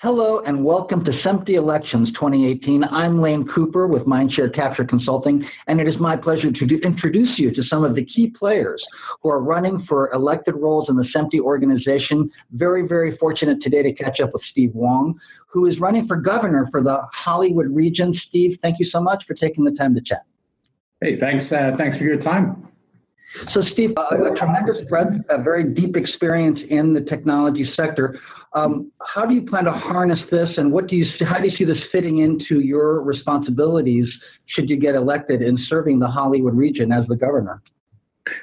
Hello and welcome to SMPTE Elections 2018. I'm Lane Cooper with Mindshare Capture Consulting, and it is my pleasure to introduce you to some of the key players who are running for elected roles in the SMPTE organization. Very fortunate today to catch up with Steve Wong, who is running for governor for the Hollywood region. Steve, thank you so much for taking the time to chat. Hey, thanks for your time. So Steve, a tremendous breadth, a very deep experience in the technology sector. How do you plan to harness this, and how do you see this fitting into your responsibilities should you get elected in serving the Hollywood region as the governor?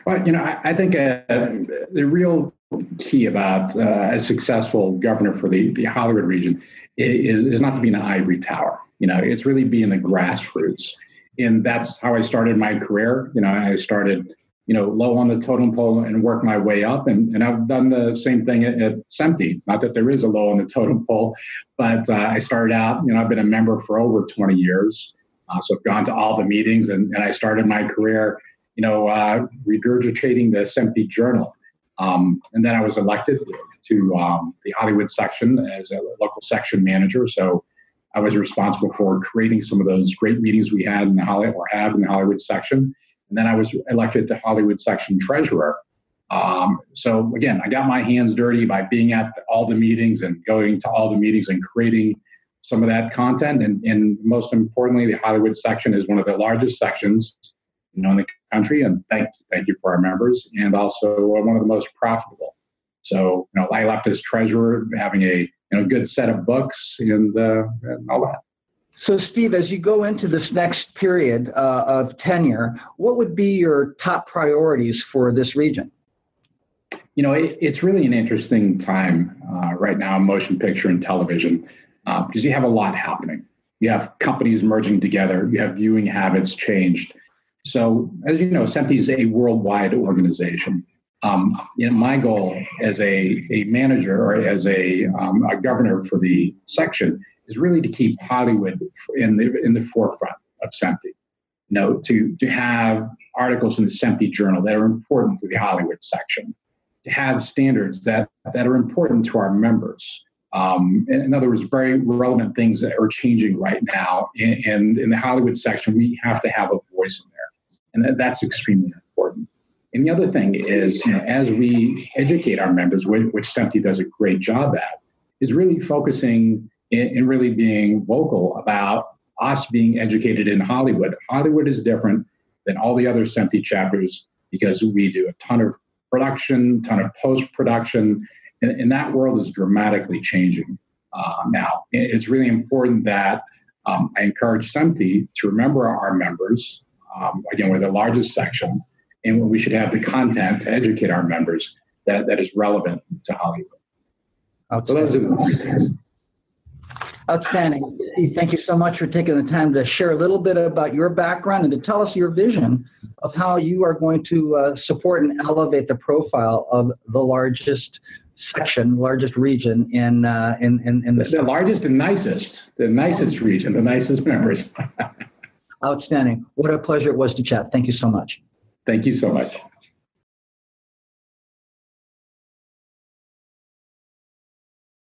Well, I think the real key about a successful governor for the Hollywood region is not to be in an ivory tower. It's really be in the grassroots. And that's how I started my career. I started low on the totem pole and work my way up. And I've done the same thing at SMPTE. Not that there is a low on the totem pole, but I started out, I've been a member for over 20 years. So I've gone to all the meetings, and I started my career, regurgitating the SMPTE Journal. And then I was elected to the Hollywood section as a local section manager. So I was responsible for creating some of those great meetings we had in the Hollywood section. And then I was elected to Hollywood section treasurer. So again, I got my hands dirty by being at all the meetings and going to all the meetings and creating some of that content. And most importantly, the Hollywood section is one of the largest sections, in the country. And thank you for our members, and also one of the most profitable. So, I left as treasurer, having a good set of books and all that. So, Steve, as you go into this next period of tenure, what would be your top priorities for this region? It's really an interesting time right now in motion picture and television because you have a lot happening. You have companies merging together. You have viewing habits changed. So, as you know, SMPTE is a worldwide organization. My goal as a manager or as a governor for the section is really to keep Hollywood in the forefront of SMPTE. To have articles in the SMPTE Journal that are important to the Hollywood section, to have standards that are important to our members. In other words, very relevant things that are changing right now. And in the Hollywood section, we have to have a voice in there, and that's extremely important. And the other thing is, as we educate our members, which SMPTE does a great job at, is really focusing and really being vocal about us being educated in Hollywood. Hollywood is different than all the other SMPTE chapters because we do a ton of production, ton of post-production, and that world is dramatically changing now. It's really important that I encourage SMPTE to remember our members. Again, we're the largest section, and we should have the content to educate our members that is relevant to Hollywood. So those are the three things. Outstanding. Steve, thank you so much for taking the time to share a little bit about your background and to tell us your vision of how you are going to support and elevate the profile of the largest section, largest region in the largest and the nicest region, the nicest members. Outstanding. What a pleasure it was to chat. Thank you so much. Thank you so much.